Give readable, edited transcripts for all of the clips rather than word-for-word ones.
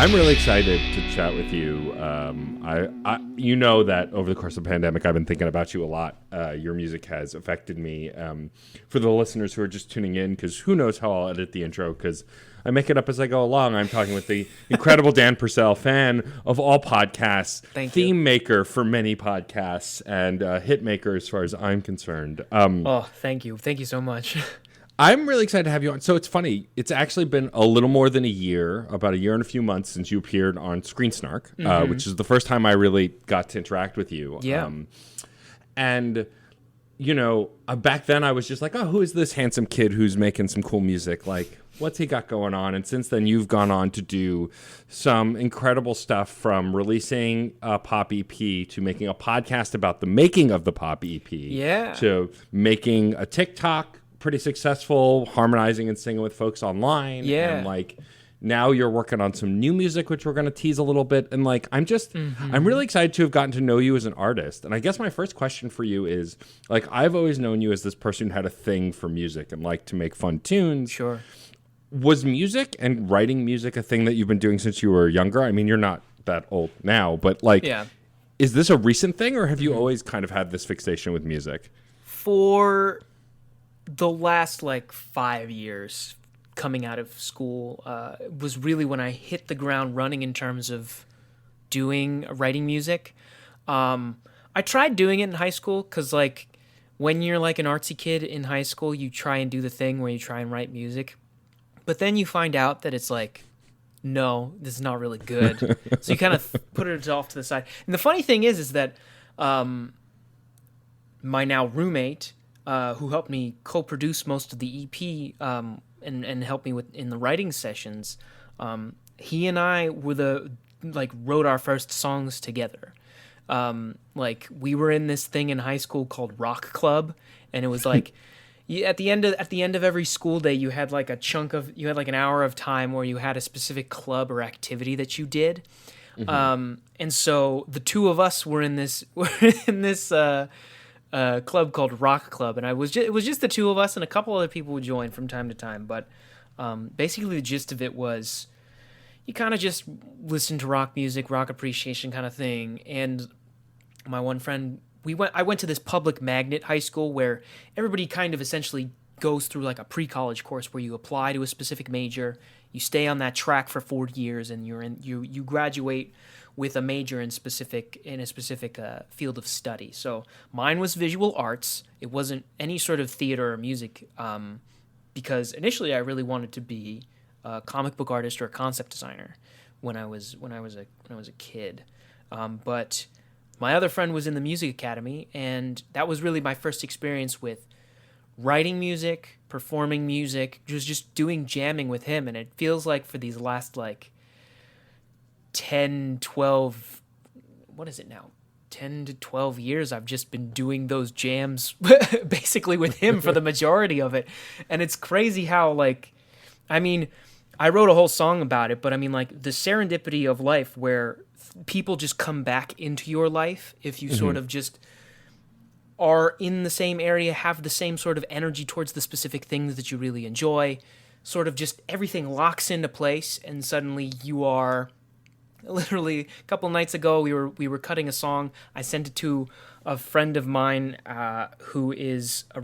I'm really excited to chat with you. You know that over the course of the pandemic, I've been thinking about you a lot. Your music has affected me. For the listeners who are just tuning in, because who knows how I'll edit the intro, because I make it up as I go along. I'm talking with the incredible Dan Purcell, fan of all podcasts, theme maker for many podcasts, and hit maker as far as I'm concerned. Thank you. Thank you so much. I'm really excited to have you on. So it's funny. It's actually been a little more than a year, about a year and a few months since you appeared on Screen Snark, which is the first time I really got to interact with you. Yeah. And, you know, back then I was just like, oh, who is this handsome kid who's making some cool music? Like, what's he got going on? And since then, you've gone on to do some incredible stuff, from releasing a pop EP to making a podcast about the making of the pop EP. Yeah. To making a TikTok, pretty successful, harmonizing and singing with folks online. Yeah. And like now you're working on some new music, which we're going to tease a little bit. And like, I'm really excited to have gotten to know you as an artist. And I guess my first question for you is, like, I've always known you as this person who had a thing for music and liked to make fun tunes. Sure. Was music and writing music a thing that you've been doing since you were younger? I mean, you're not that old now, but like, is this a recent thing, or have you always kind of had this fixation with music? For the last 5 years coming out of school was really when I hit the ground running in terms of writing music. I tried doing it in high school because when you're like an artsy kid in high school, you try and do the thing where you try and write music, but then you find out that it's no, this is not really good. So you kind of put it off to the side. And the funny thing is that my now roommate, who helped me co-produce most of the EP and helped me in the writing sessions, he and I were wrote our first songs together. We were in this thing in high school called Rock Club, and it was at the end of every school day, you had an hour of time where you had a specific club or activity that you did. And so the two of us were in this club called Rock Club, and it was just the two of us, and a couple other people would join from time to time. But basically, the gist of it was you kind of just listen to rock music, rock appreciation kind of thing. And my one friend, I went to this public magnet high school where everybody kind of essentially goes through a pre-college course where you apply to a specific major, you stay on that track for 4 years, and you graduate with a major in a specific field of study. So mine was visual arts. It wasn't any sort of theater or music, because initially I really wanted to be a comic book artist or a concept designer when I was a kid. But my other friend was in the music academy, and that was really my first experience with writing music, performing music, just doing jamming with him. And it feels like for these last 10 to 12 years, I've just been doing those jams basically with him for the majority of it. And it's crazy how I wrote a whole song about it, but the serendipity of life where people just come back into your life if you sort of just are in the same area, have the same sort of energy towards the specific things that you really enjoy, sort of just everything locks into place, and suddenly you are. Literally, a couple nights ago, we were cutting a song. I sent it to a friend of mine who is a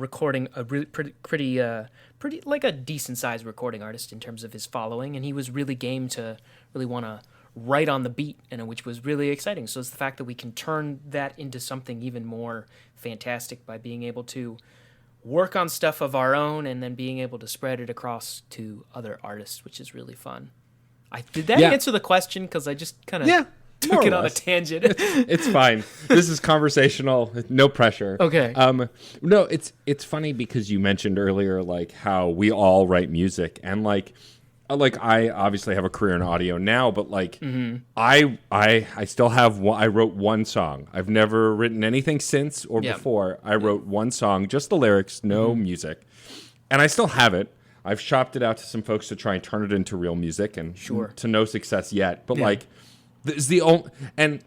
pretty a decent sized recording artist in terms of his following, and he was really game to really want to write on the beat, which was really exciting. So it's the fact that we can turn that into something even more fantastic by being able to work on stuff of our own and then being able to spread it across to other artists, which is really fun. Did that answer the question? Because I just kind of took it on a tangent. It's fine. This is conversational. No pressure. Okay. No, it's funny because you mentioned earlier how we all write music, and I obviously have a career in audio now, but I still have I wrote one song. I've never written anything since or before. I wrote one song, just the lyrics, no music, and I still have it. I've shopped it out to some folks to try and turn it into real music, and to no success yet. But this is the only, and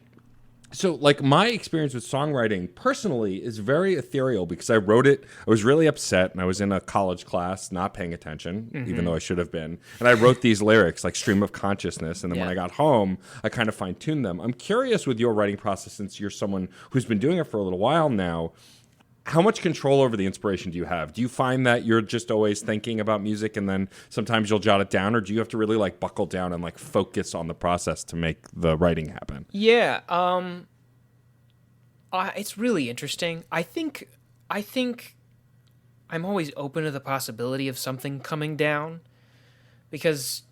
So, like, my experience with songwriting personally is very ethereal because I wrote it. I was really upset, and I was in a college class not paying attention, even though I should have been. And I wrote these lyrics, like stream of consciousness. And then when I got home, I kind of fine tuned them. I'm curious with your writing process, since you're someone who's been doing it for a little while now. How much control over the inspiration do you have? Do you find that you're just always thinking about music and then sometimes you'll jot it down, or do you have to really like buckle down and like focus on the process to make the writing happen? Yeah, it's really interesting. I think I'm always open to the possibility of something coming down, because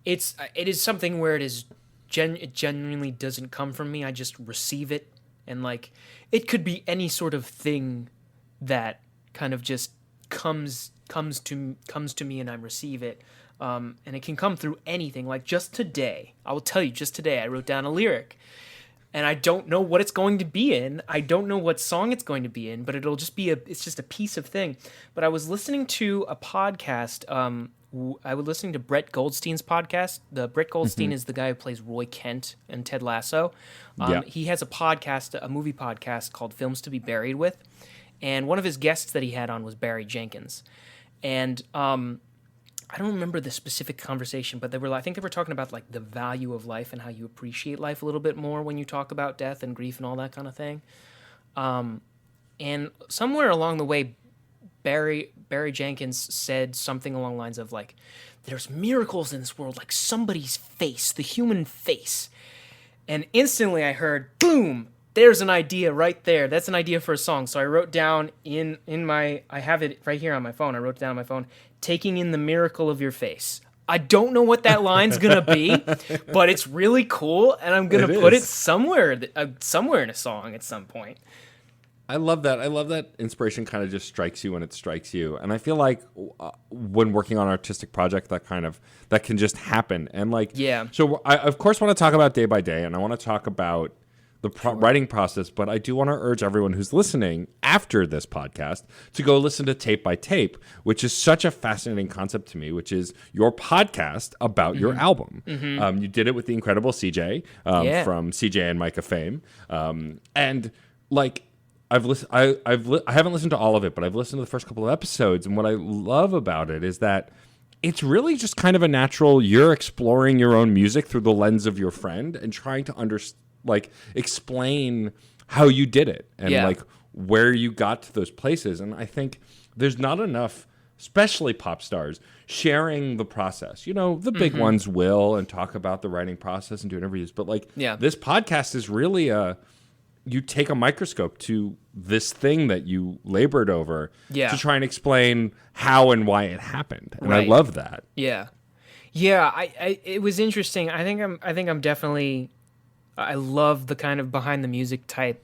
it is something where it genuinely doesn't come from me. I just receive it, and like it could be any sort of thing that kind of just comes to me, and I receive it. And it can come through anything. Like just today, I will tell you, just today I wrote down a lyric. And I don't know what it's going to be in. I don't know what song it's going to be in, but it's just a piece of thing. But I was listening to a podcast. I was listening to Brett Goldstein's podcast. Brett Goldstein is the guy who plays Roy Kent in Ted Lasso. He has a movie podcast called Films to be Buried With. And one of his guests that he had on was Barry Jenkins. And I don't remember the specific conversation, but I think they were talking about like the value of life and how you appreciate life a little bit more when you talk about death and grief and all that kind of thing. And somewhere along the way, Barry Jenkins said something along the lines of like, there's miracles in this world, like somebody's face, the human face. And instantly I heard, boom, there's an idea right there. That's an idea for a song. So I wrote down I have it right here on my phone. I wrote it down on my phone, taking in the miracle of your face. I don't know what that line's gonna be, but it's really cool, and I'm gonna put it somewhere in a song at some point. I love that. I love that inspiration kind of just strikes you when it strikes you. And I feel like when working on an artistic project, that can just happen. And like, so I of course want to talk about day by day, and I want to talk about the writing process, but I do want to urge everyone who's listening after this podcast to go listen to Tape by Tape, which is such a fascinating concept to me, which is your podcast about your album. You did it with the incredible CJ from CJ and Micah fame. And like, I haven't listened to all of it, but I've listened to the first couple of episodes. And what I love about it is that it's really just kind of a natural, you're exploring your own music through the lens of your friend and trying to explain how you did it and like where you got to those places. And I think there's not enough, especially pop stars, sharing the process. You know, the big ones will and talk about the writing process and do interviews, but like this podcast is really you take a microscope to this thing that you labored over to try and explain how and why it happened. And I love that. Yeah. It was interesting. I think I'm definitely, I love the kind of behind the music type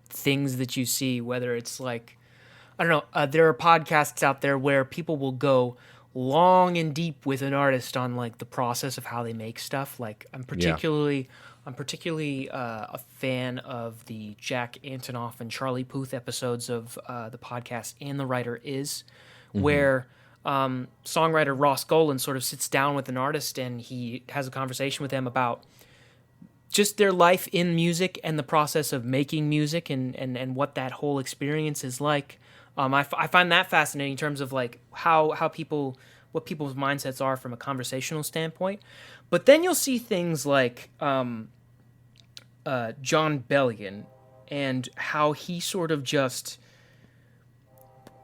things that you see, whether it's like, I don't know, there are podcasts out there where people will go long and deep with an artist on like the process of how they make stuff. Like I'm particularly a fan of the Jack Antonoff and Charlie Puth episodes of the podcast And the Writer Is, where songwriter Ross Golan sort of sits down with an artist and he has a conversation with them about just their life in music and the process of making music and what that whole experience is like. I find that fascinating in terms of like what people's mindsets are from a conversational standpoint. But then you'll see things like John Bellion and how he sort of just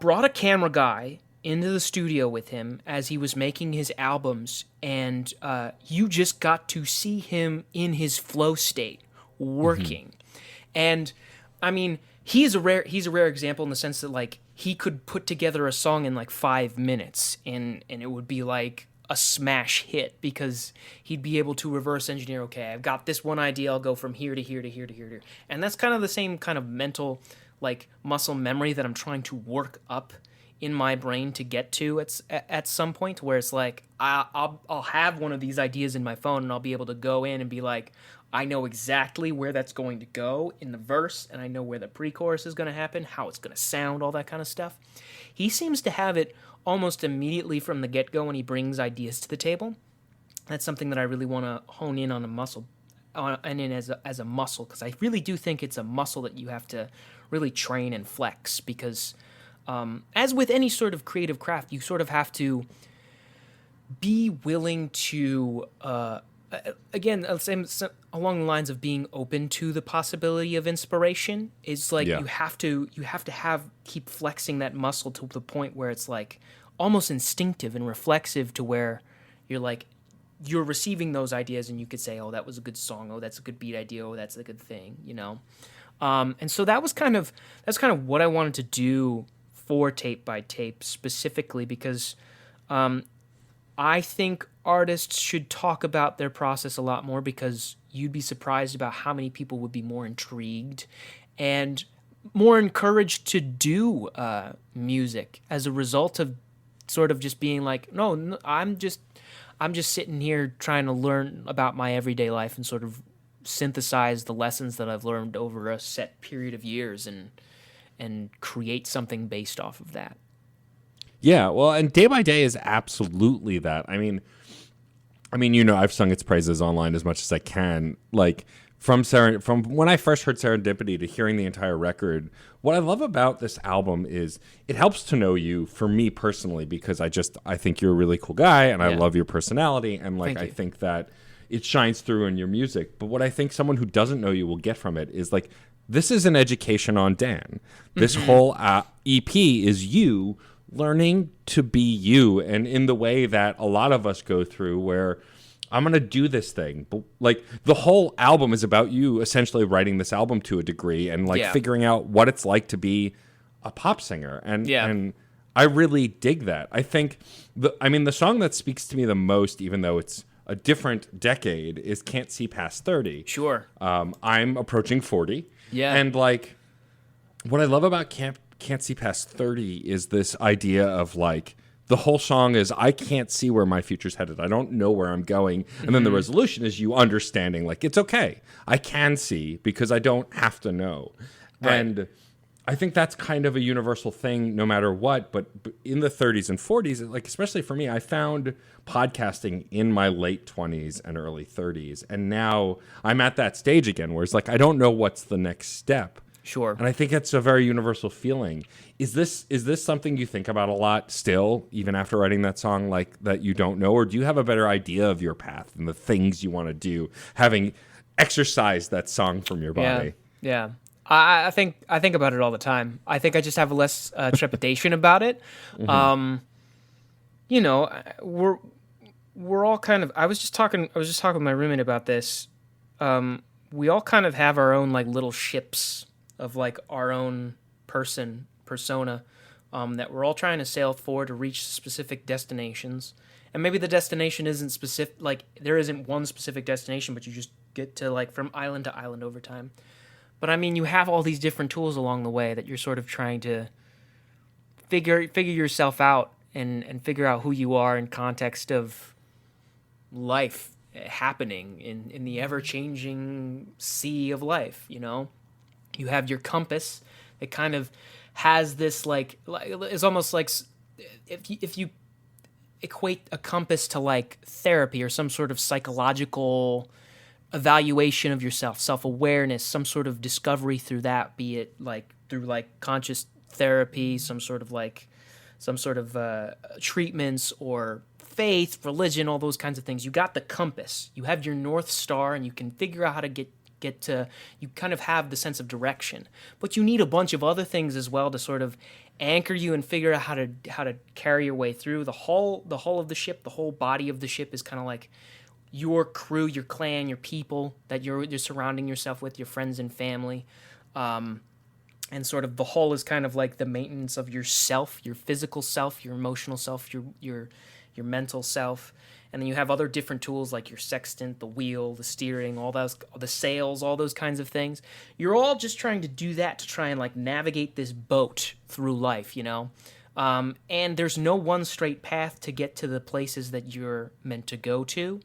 brought a camera guy into the studio with him as he was making his albums, and you just got to see him in his flow state working. And I mean, he's a rare example in the sense that like he could put together a song in like 5 minutes and it would be like a smash hit because he'd be able to reverse engineer, okay, I've got this one idea, I'll go from here to here to here to here to here. And that's kind of the same kind of mental like muscle memory that I'm trying to work up in my brain to get to at some point, where it's like I'll have one of these ideas in my phone and I'll be able to go in and be like, I know exactly where that's going to go in the verse, and I know where the pre-chorus is going to happen, how it's going to sound, all that kind of stuff. He seems to have it almost immediately from the get-go when he brings ideas to the table. That's something that I really want to hone in on and muscle and in as a muscle, because I really do think it's a muscle that you have to really train and flex, because as with any sort of creative craft, you sort of have to be willing to again, along the lines of being open to the possibility of inspiration. Is like Yeah. you have to keep flexing that muscle to the point where it's like almost instinctive and reflexive, to where you're like you're receiving those ideas and you could say, oh, that was a good song, oh, that's a good beat idea, oh, that's a good thing, you know. And so that's kind of what I wanted to do for Tape by Tape specifically, because I think artists should talk about their process a lot more, because you'd be surprised about how many people would be more intrigued and more encouraged to do music as a result of sort of just being like, no, I'm just sitting here trying to learn about my everyday life and sort of synthesize the lessons that I've learned over a set period of years and create something based off of that. Yeah, well, and Day by Day is absolutely that. I mean, I've sung its praises online as much as I can. Like from when I first heard Serendipity to hearing the entire record, what I love about this album is it helps to know you, for me personally, because I think you're a really cool guy and I love your personality, and like I think that it shines through in your music. But what I think someone who doesn't know you will get from it is like, this is an education on Dan. This whole EP is you learning to be you, and in the way that a lot of us go through, where I'm going to do this thing. But like the whole album is about you essentially writing this album to a degree and like figuring out what it's like to be a pop singer. And I really dig that. I think the song that speaks to me the most, even though it's a different decade, is Can't See Past 30. Sure. I'm approaching 40. Yeah. And like what I love about Can't See Past 30 is this idea of like, the whole song is, I can't see where my future's headed. I don't know where I'm going. And then the resolution is you understanding, like, it's okay. I can see because I don't have to know. Right. And I think that's kind of a universal thing no matter what. But in the 30s and 40s, like, especially for me, I found podcasting in my late 20s and early 30s. And now I'm at that stage again where it's like, I don't know what's the next step. Sure. And I think it's a very universal feeling. Is this something you think about a lot still, even after writing that song, like that you don't know? Or do you have a better idea of your path and the things you want to do, having exercised that song from your body? Yeah. I think about it all the time. I think I just have less trepidation about it. You know, we're all kind of, I was just talking with my roommate about this. We all kind of have our own like little ships of like our own persona that we're all trying to sail for to reach specific destinations. And maybe the destination isn't specific, like there isn't one specific destination, but you just get to like from island to island over time. But I mean, you have all these different tools along the way that you're sort of trying to figure yourself out and figure out who you are in context of life happening in the ever-changing sea of life, you know? You have your compass that kind of has this like it's almost like if you equate a compass to like therapy or some sort of psychological evaluation of yourself, self-awareness, some sort of discovery through that, be it like through like conscious therapy, some sort of treatments or faith, religion, all those kinds of things. You got the compass. You have your North Star, and you can figure out how to get to, you kind of have the sense of direction. But you need a bunch of other things as well to sort of anchor you and figure out how to carry your way through. The hull of the ship, the whole body of the ship is kind of like your crew, your clan, your people that you're surrounding yourself with, your friends and family. And sort of the hull is kind of like the maintenance of yourself, your physical self, your emotional self, your mental self. And then you have other different tools like your sextant, the wheel, the steering, all those, the sails, all those kinds of things. You're all just trying to do that to try and like navigate this boat through life, you know? And there's no one straight path to get to the places that you're meant to go to,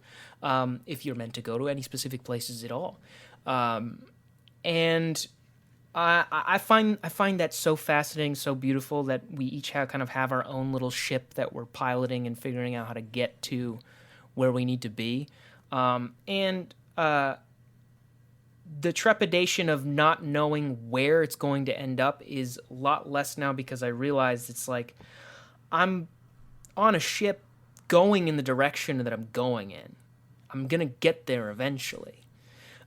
if you're meant to go to any specific places at all. And I find that so fascinating, so beautiful that we each kind of have our own little ship that we're piloting and figuring out how to get to where we need to be. And the trepidation of not knowing where it's going to end up is a lot less now, because I realize it's like I'm on a ship going in the direction that I'm going in. I'm gonna get there eventually.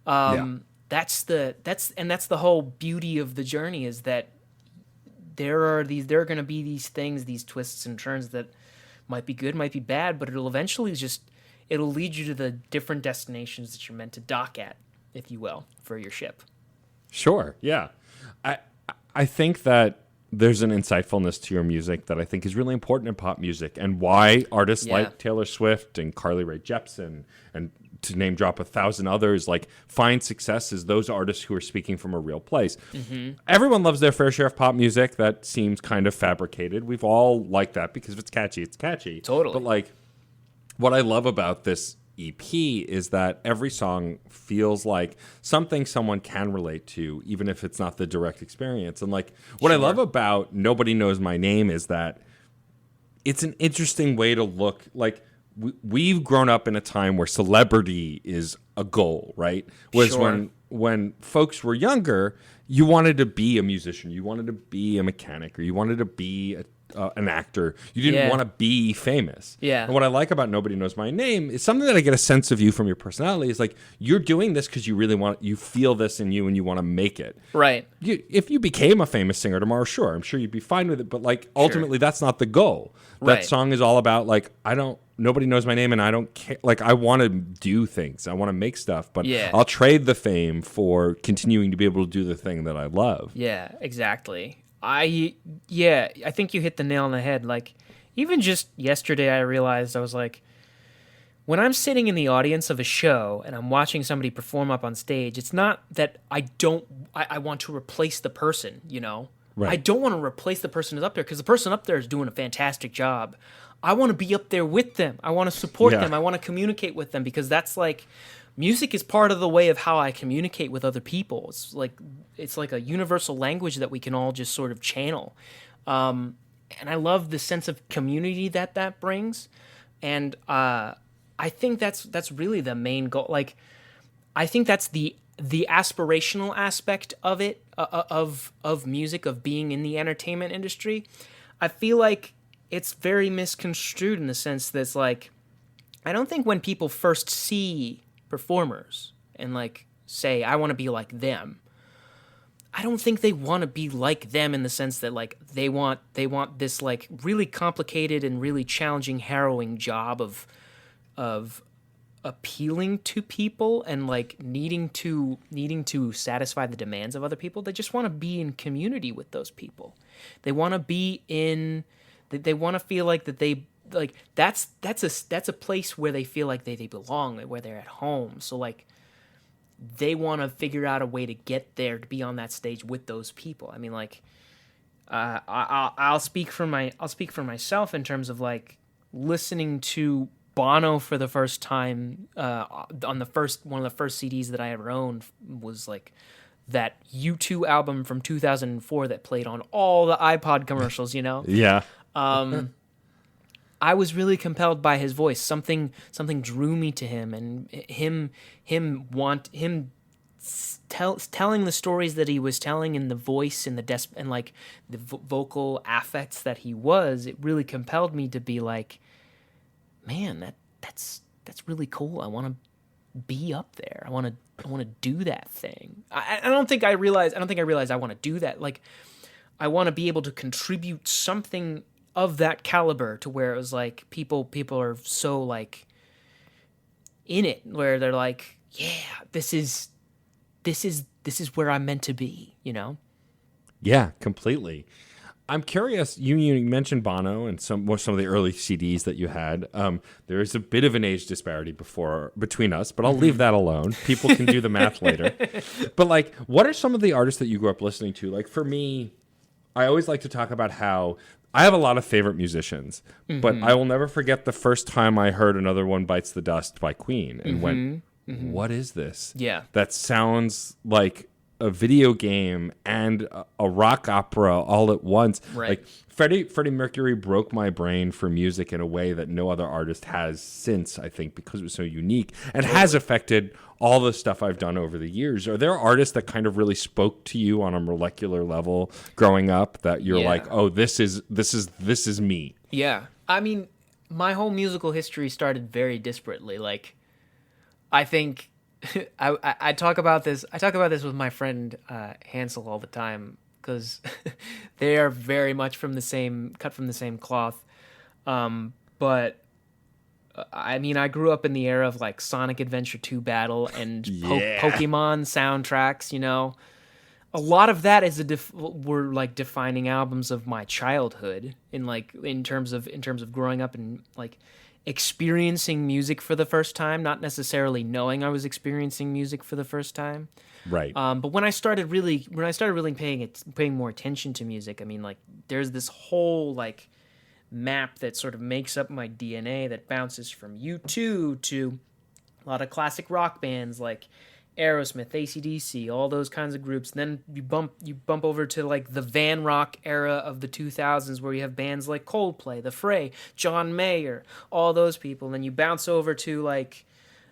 That's the whole beauty of the journey, is that there are going to be these things, these twists and turns that might be good, might be bad, but it'll eventually it'll lead you to the different destinations that you're meant to dock at, if you will, for your ship. Sure. Yeah. I think that there's an insightfulness to your music that I think is really important in pop music, and why artists like Taylor Swift and Carly Rae Jepsen, and to name drop 1,000 others, like find success as those artists who are speaking from a real place. Everyone loves their fair share of pop music that seems kind of fabricated. We've all liked that because if it's catchy, it's catchy. Totally. But like, what I love about this EP is that every song feels like something someone can relate to, even if it's not the direct experience. And like, what I love about Nobody Knows My Name is that it's an interesting way to look. Like, we've grown up in a time where celebrity is a goal, right? Whereas when folks were younger, you wanted to be a musician, you wanted to be a mechanic, or you wanted to be an actor. You didn't want to be famous. Yeah. And what I like about Nobody Knows My Name is something that I get a sense of you from your personality is like, you're doing this because you really you feel this in you and you want to make it. Right. If you became a famous singer tomorrow, sure, I'm sure you'd be fine with it. But like, ultimately, that's not the goal. That song is all about like, nobody knows my name and I don't care. Like, I want to do things. I want to make stuff, but I'll trade the fame for continuing to be able to do the thing that I love. Yeah, exactly. I think you hit the nail on the head. Like, even just yesterday, I realized, I was like, when I'm sitting in the audience of a show and I'm watching somebody perform up on stage, it's not that I want to replace the person, you know? Right. I don't want to replace the person who's up there, because the person up there is doing a fantastic job. I want to be up there with them. I want to support them. I want to communicate with them, because that's like, music is part of the way of how I communicate with other people. It's like a universal language that we can all just sort of channel. And I love the sense of community that brings. And I think that's really the main goal. Like, I think that's the aspirational aspect of it, of music, of being in the entertainment industry. I feel like it's very misconstrued in the sense that it's like, I don't think when people first see performers and like say, I want to be like them, I don't think they want to be like them in the sense that like they want this like really complicated and really challenging, harrowing job of appealing to people and like needing to satisfy the demands of other people. They just want to be in community with those people. They want to be in. They want to feel like that they like that's a place where they feel like they belong, where they're at home. So like, they want to figure out a way to get there, to be on that stage with those people. I mean, like, I'll speak for myself in terms of like listening to Bono for the first time on one of the first CDs that I ever owned was like that U2 album from 2004 that played on all the iPod commercials, you know? Yeah. I was really compelled by his voice. Something drew me to him, and telling the stories that he was telling, in the voice and and like the vocal affects that he was. It really compelled me to be like, man, that's really cool. I want to be up there. I want to do that thing. I don't think I realized I want to do that. Like, I want to be able to contribute something of that caliber to where it was like people are so like in it, where they're like, yeah, this is where I'm meant to be, you know? Yeah, completely. I'm curious, you mentioned Bono and some of the early CDs that you had. There is a bit of an age disparity between us, but I'll leave that alone. People can do the math later. But like, what are some of the artists that you grew up listening to? Like, for me, I always like to talk about how I have a lot of favorite musicians, but I will never forget the first time I heard Another One Bites the Dust by Queen and went, what is this? Yeah. That sounds like a video game and a rock opera all at once. Right. Like Freddie Mercury broke my brain for music in a way that no other artist has since, I think, because it was so unique and has affected all the stuff I've done over the years. Are there artists that kind of really spoke to you on a molecular level growing up that you're like, oh, this is me? Yeah. I mean, my whole musical history started very disparately. Like, I think I talk about this. I talk about this with my friend Hansel all the time because they are very much cut from the same cloth. But I mean, I grew up in the era of like Sonic Adventure 2 Battle and Pokemon soundtracks. You know, a lot of that is were like defining albums of my childhood in terms of growing up and like experiencing music for the first time, not necessarily knowing I was experiencing music for the first time. Right. But when I started really paying more attention to music, I mean, like there's this whole like map that sort of makes up my DNA that bounces from U2 to a lot of classic rock bands like Aerosmith, AC/DC, all those kinds of groups. And then you bump over to like the van rock era of the 2000s where you have bands like Coldplay, The Fray, John Mayer, all those people. And then you bounce over to like,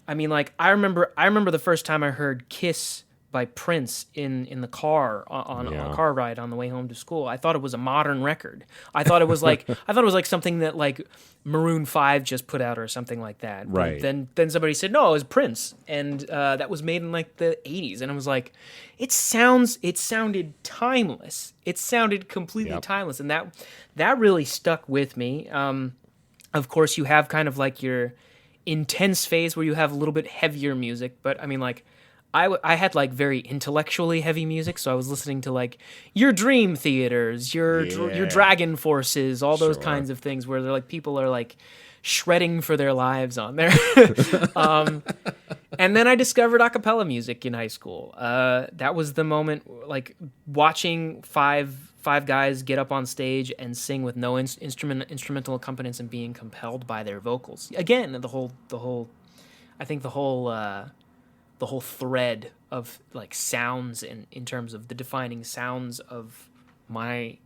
I mean, like I remember the first time I heard Kiss by Prince in the car on a car ride on the way home to school. I thought it was a modern record. I thought it was like something that like Maroon 5 just put out or something like that. Right. But then somebody said no, it was Prince, and that was made in like the 80s, and I was like, it sounded timeless. It sounded completely timeless, and that really stuck with me. Of course, you have kind of like your intense phase where you have a little bit heavier music, but I mean like. I had like very intellectually heavy music, so I was listening to like your Dream Theaters, your Dragon Forces, all those kinds of things where they're like people are like shredding for their lives on there. And then I discovered a cappella music in high school. That was the moment, like watching five guys get up on stage and sing with no instrumental accompaniments and being compelled by their vocals. Again, the whole thread of like sounds in terms of the defining sounds of my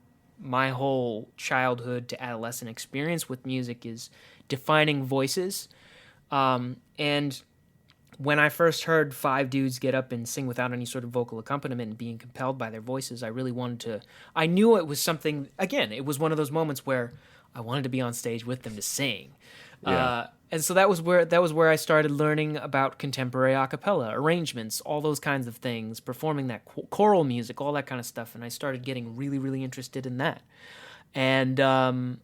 whole childhood to adolescent experience with music is defining voices. And when I first heard five dudes get up and sing without any sort of vocal accompaniment and being compelled by their voices, I knew it was something, again, it was one of those moments where I wanted to be on stage with them to sing. Yeah. And so that was where I started learning about contemporary a cappella, arrangements, all those kinds of things, performing that choral music, all that kind of stuff. And I started getting really, really interested in that. And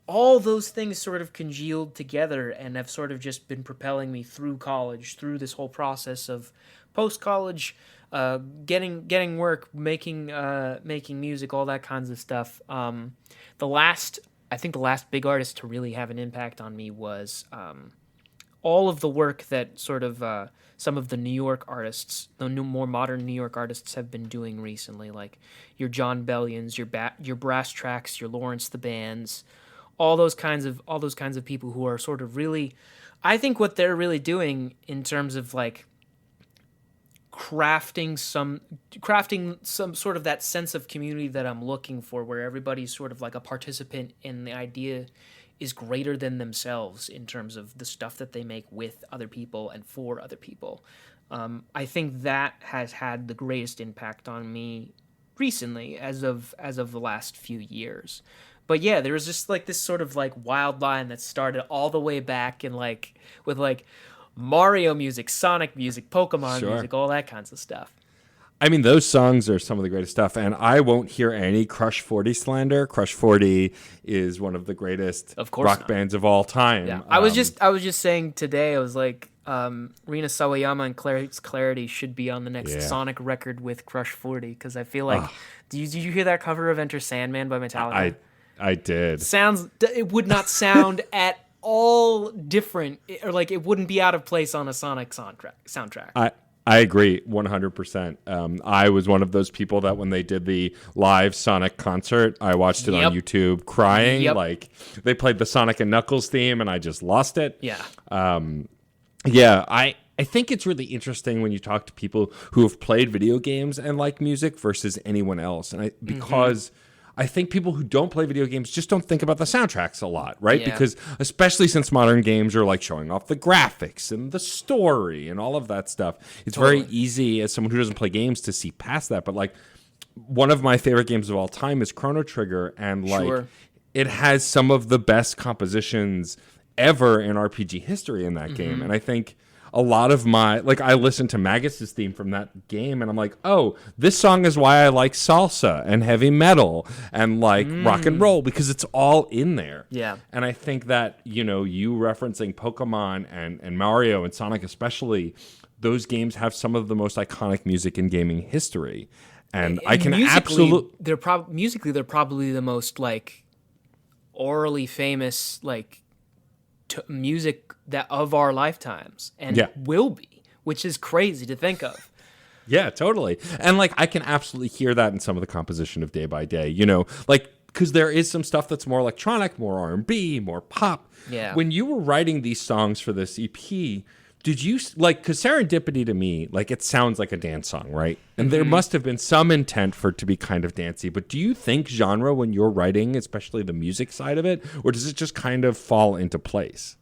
all those things sort of congealed together and have sort of just been propelling me through college, through this whole process of post-college, getting work, making music, all that kinds of stuff. I think the last big artist to really have an impact on me was all of the work that sort of some of the New York artists, the more modern New York artists have been doing recently, like your John Bellions, your Brass Tracks, your Lawrence the Bands, all those kinds of people who are sort of really, I think what they're really doing in terms of like crafting some sort of that sense of community that I'm looking for, where everybody's sort of like a participant and the idea is greater than themselves in terms of the stuff that they make with other people and for other people. I think that has had the greatest impact on me recently as of the last few years. But yeah, there was just like this sort of like wild line that started all the way back and like with like Mario music, Sonic music, Pokemon music, all that kinds of stuff. I mean, those songs are some of the greatest stuff, and I won't hear any Crush 40 slander. Crush 40 is one of the greatest bands of all time. Yeah. I was just saying today, I was like, Rina Sawayama and Clarity should be on the next Sonic record with Crush 40, because I feel like, did you hear that cover of Enter Sandman by Metallica? I did. It would not sound at all different, or like it wouldn't be out of place on a Sonic soundtrack. I agree 100%. I was one of those people that when they did the live Sonic concert, I watched it on YouTube crying. Like they played the Sonic and Knuckles theme and I just lost it. Yeah. I think it's really interesting when you talk to people who have played video games and like music versus anyone else. And because I think people who don't play video games just don't think about the soundtracks a lot, right? Yeah. Because especially since modern games are like showing off the graphics and the story and all of that stuff, it's very easy as someone who doesn't play games to see past that. But like one of my favorite games of all time is Chrono Trigger, and like it has some of the best compositions ever in RPG history in that game. And I think a lot of my, like, I listen to Magus's theme from that game and I'm like, oh, this song is why I like salsa and heavy metal and like rock and roll, because it's all in there. Yeah. And I think that, you know, you referencing Pokemon and Mario and Sonic especially, those games have some of the most iconic music in gaming history. And I can absolutely... Musically, they're probably the most, like, orally famous, like, music that of our lifetimes, and will be, which is crazy to think of. Yeah, totally. And like I can absolutely hear that in some of the composition of Day by Day, you know, like because there is some stuff that's more electronic, more R&B, more pop. Yeah. When you were writing these songs for this EP, did you like, because Serendipity to me, like it sounds like a dance song, right? And there must have been some intent for it to be kind of dancey, but do you think genre when you're writing, especially the music side of it, or does it just kind of fall into place?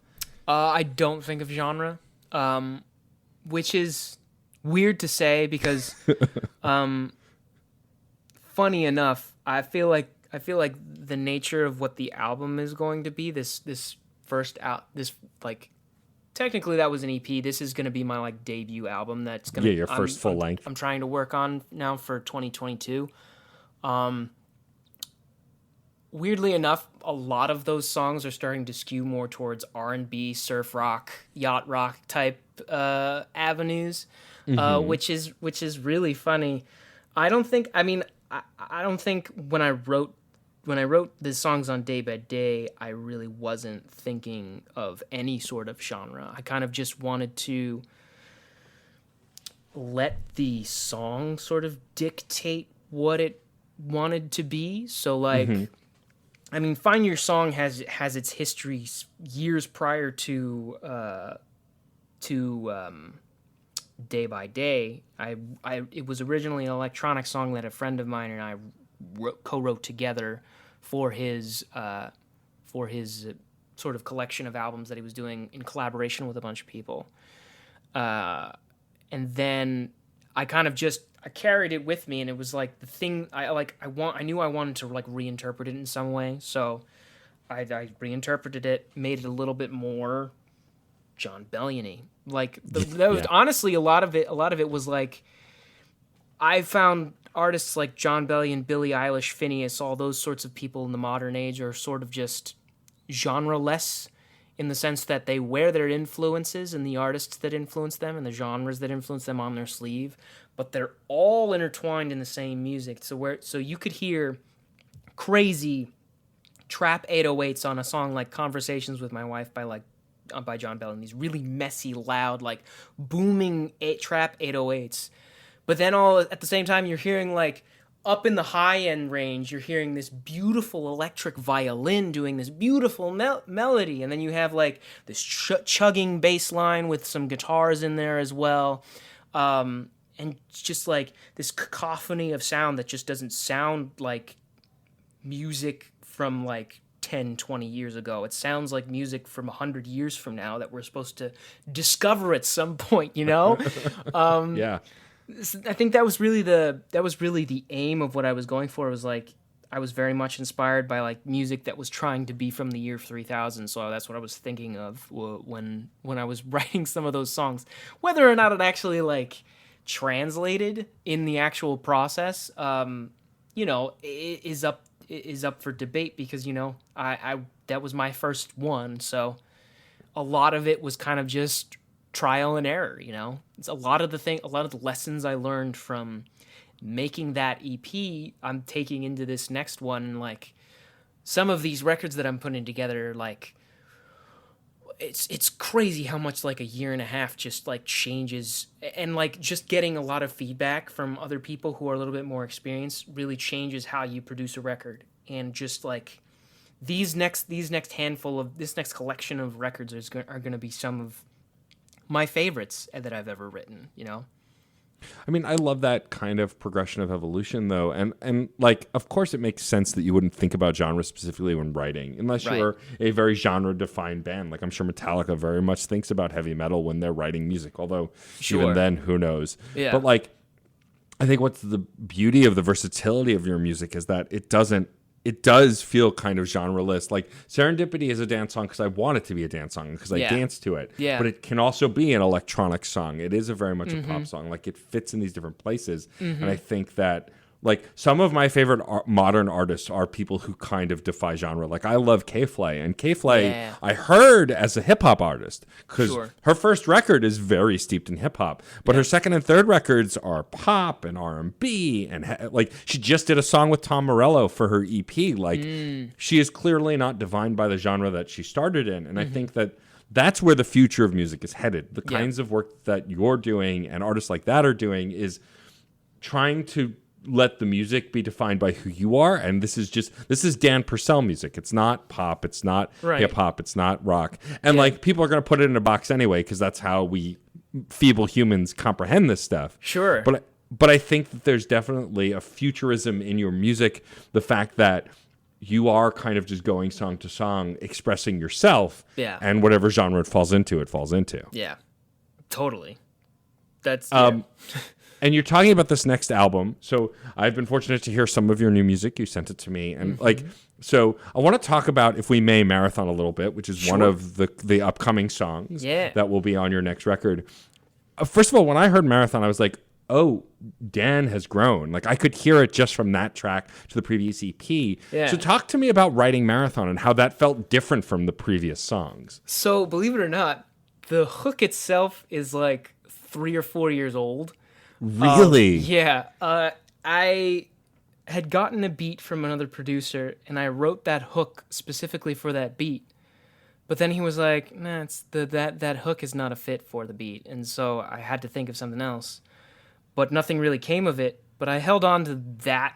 I don't think of genre, which is weird to say because, funny enough, I feel like the nature of what the album is going to be, this like, technically that was an EP. This is going to be my like debut album. That's going to your first full length. I'm trying to work on now for 2022. Weirdly enough, a lot of those songs are starting to skew more towards R&B, surf rock, yacht rock type avenues, which is really funny. I don't think when I wrote the songs on Day by Day, I really wasn't thinking of any sort of genre. I kind of just wanted to let the song sort of dictate what it wanted to be. So like, I mean, Find Your Song has its history years prior to Day by Day. It was originally an electronic song that a friend of mine and I co-wrote together for his sort of collection of albums that he was doing in collaboration with a bunch of people. And then I kind of I carried it with me, and it was like the thing I knew I wanted to like reinterpret it in some way, so I reinterpreted it, made it a little bit more John Bellion-y. Like honestly, a lot of it was like I found artists like John Bellion, Billie Eilish, Phineas, all those sorts of people in the modern age are sort of just genre-less in the sense that they wear their influences and the artists that influence them and the genres that influence them on their sleeve, but they're all intertwined in the same music. So you could hear crazy trap 808s on a song like Conversations with My Wife by John Bellion, these really messy, loud, like booming trap 808s. But then all at the same time, you're hearing like up in the high end range, you're hearing this beautiful electric violin doing this beautiful melody. And then you have like this chugging bass line with some guitars in there as well. And just like this cacophony of sound that just doesn't sound like music from like 10, 20 years ago. It sounds like music from 100 years from now that we're supposed to discover at some point, you know? Yeah. I think that was really the aim of what I was going for. It was like I was very much inspired by like music that was trying to be from the year 3000. So that's what I was thinking of when I was writing some of those songs. Whether or not it actually like translated in the actual process, you know, is up for debate because, you know, I that was my first one, so a lot of it was kind of just trial and error, you know. It's a lot of the lessons I learned from making that EP I'm taking into this next one. And like some of these records that I'm putting together, like it's crazy how much like a year and a half just like changes, and like just getting a lot of feedback from other people who are a little bit more experienced really changes how you produce a record. And just like this next collection of records are going to be some of my favorites that I've ever written, you know? I mean, I love that kind of progression of evolution, though, and like, of course, it makes sense that you wouldn't think about genre specifically when writing, unless Right. you're a very genre-defined band. Like, I'm sure Metallica very much thinks about heavy metal when they're writing music. Although, Sure. even then, who knows? Yeah. But like, I think what's the beauty of the versatility of your music is that it does feel kind of genreless. Like Serendipity is a dance song because I want it to be a dance song because I Yeah. dance to it. Yeah. But it can also be an electronic song. It is a very much a pop song. Like it fits in these different places. And I think that like some of my favorite modern artists are people who kind of defy genre. Like I love K-Flay, and K-Flay Yeah. I heard as a hip hop artist because Sure. her first record is very steeped in hip hop, but her second and third records are pop and R&B and like she just did a song with Tom Morello for her EP. Like she is clearly not defined by the genre that she started in, and I think that that's where the future of music is headed. The Yeah. kinds of work that you're doing and artists like that are doing is trying to let the music be defined by who you are. And this is Dan Purcell music. It's not pop. It's not Right. hip hop. It's not rock. And like people are going to put it in a box anyway, because that's how we feeble humans comprehend this stuff. Sure. But I think that there's definitely a futurism in your music. The fact that you are kind of just going song to song, expressing yourself. Yeah. And whatever genre it falls into, it falls into. Yeah. Totally. That's And you're talking about this next album. So I've been fortunate to hear some of your new music. You sent it to me. And so I want to talk about, if we may, Marathon a little bit, which is one of the upcoming songs that will be on your next record. First of all, when I heard Marathon, I was like, oh, Dan has grown. Like I could hear it just from that track to the previous EP. Yeah. So talk to me about writing Marathon and how that felt different from the previous songs. So, believe it or not, the hook itself is like 3 or 4 years old. Really? Yeah. I had gotten a beat from another producer, and I wrote that hook specifically for that beat. But then he was like, "Nah, it's that hook is not a fit for the beat," and so I had to think of something else. But nothing really came of it. But I held on to that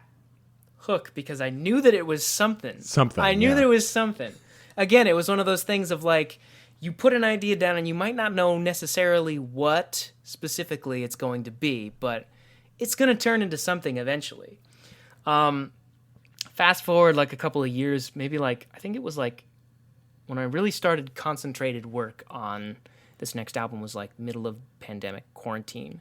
hook because I knew that it was something. I knew that it was something. Again, it was one of those things of like, you put an idea down and you might not know necessarily what specifically it's going to be, but it's going to turn into something eventually. Fast forward like a couple of years, maybe like, I think it was like when I really started concentrated work on this next album was like middle of pandemic quarantine.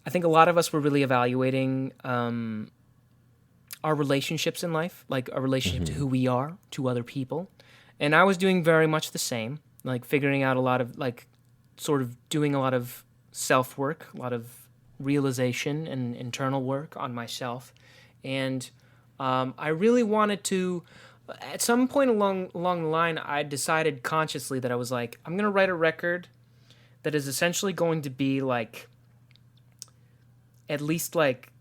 I think a lot of us were really evaluating our relationships in life, like our relationship to who we are, to other people. And I was doing very much the same, like figuring out a lot of, like, sort of doing a lot of self-work, a lot of realization and internal work on myself. And I really wanted to, at some point along the line, I decided consciously that I was like, I'm going to write a record that is essentially going to be like, at least like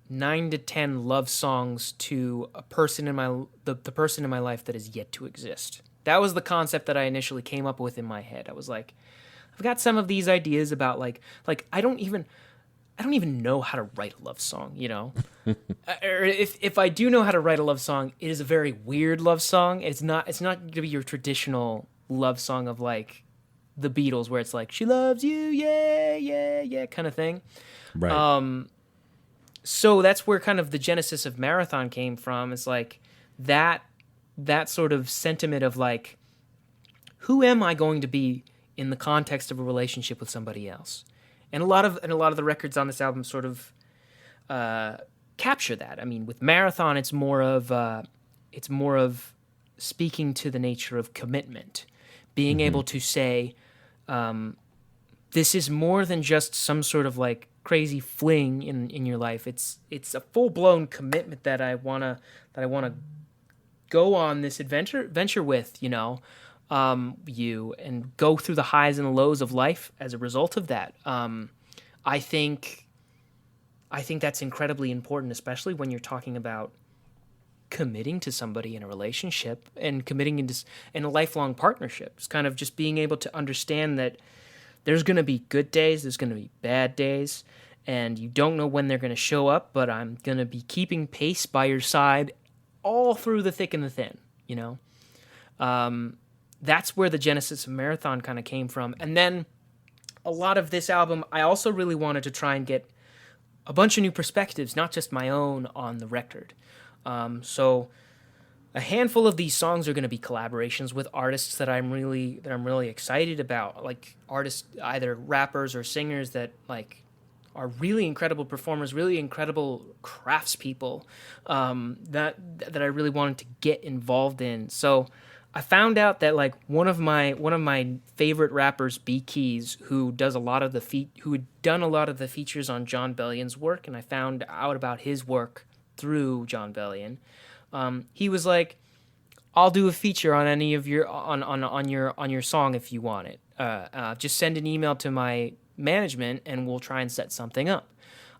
9 to 10 love songs to a person in the person in my life that is yet to exist. That was the concept that I initially came up with in my head. I was like, I've got some of these ideas about like I don't even know how to write a love song, you know? Or if I do know how to write a love song, it is a very weird love song. It's not going to be your traditional love song of like the Beatles where it's like, she loves you, yeah, yeah, yeah, kind of thing. Right. So that's where kind of the genesis of Marathon came from. It's like that sort of sentiment of like, who am I going to be in the context of a relationship with somebody else? And a lot of the records on this album sort of capture that. I mean, with Marathon, it's more of speaking to the nature of commitment, being able to say, this is more than just some sort of like crazy fling in your life. It's a full-blown commitment that I wanna go on this adventure with, you know, you, and go through the highs and the lows of life as a result of that. I think that's incredibly important, especially when you're talking about committing to somebody in a relationship and committing in a lifelong partnership. It's kind of just being able to understand that there's going to be good days, there's going to be bad days, and you don't know when they're going to show up, but I'm going to be keeping pace by your side all through the thick and the thin, you know? that's where the genesis of Marathon kind of came from. And then a lot of this album, I also really wanted to try and get a bunch of new perspectives, not just my own, on the record. So a handful of these songs are going to be collaborations with artists that I'm really excited about, like artists, either rappers or singers that like are really incredible performers, really incredible craftspeople, that I really wanted to get involved in. So I found out that like one of my favorite rappers, B Keys, who had done a lot of the features on John Bellion's work, and I found out about his work through John Bellion. He was like, "I'll do a feature on any of your on your song if you want it. Just send an email to my management and we'll try and set something up."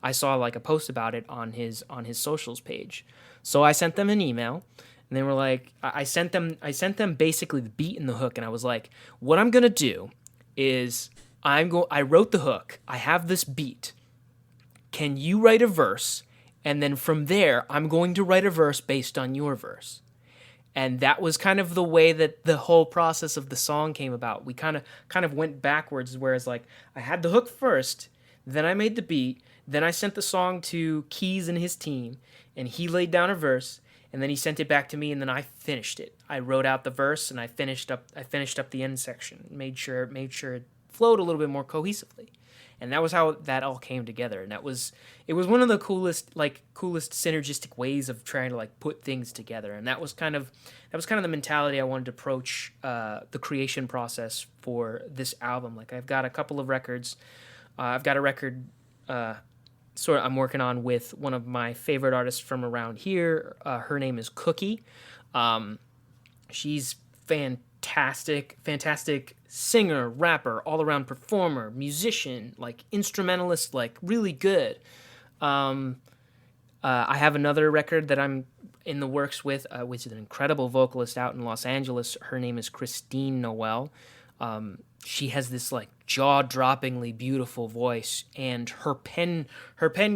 I saw like a post about it on his socials page, so I sent them an email, and they were like, I sent them basically the beat and the hook, and I was like, "What I'm gonna do is I wrote the hook, I have this beat. Can you write a verse?" And then from there, I'm going to write a verse based on your verse. And that was kind of the way that the whole process of the song came about. We kind of went backwards, whereas like I had the hook first, then I made the beat, then I sent the song to Keys and his team, and he laid down a verse, and then he sent it back to me, and then I finished it. I wrote out the verse, and I finished up the end section, made sure it flowed a little bit more cohesively. And that was how that all came together. And it was one of the coolest synergistic ways of trying to like put things together. And that was kind of the mentality I wanted to approach the creation process for this album. Like I've got a couple of records. I've got a record I'm working on with one of my favorite artists from around here. Her name is Cookie. She's fantastic singer, rapper, all-around performer, musician, like instrumentalist, like really good. I have another record that I'm in the works with, which is an incredible vocalist out in Los Angeles. Her name is Christine Noel. She has this like jaw-droppingly beautiful voice, and her pen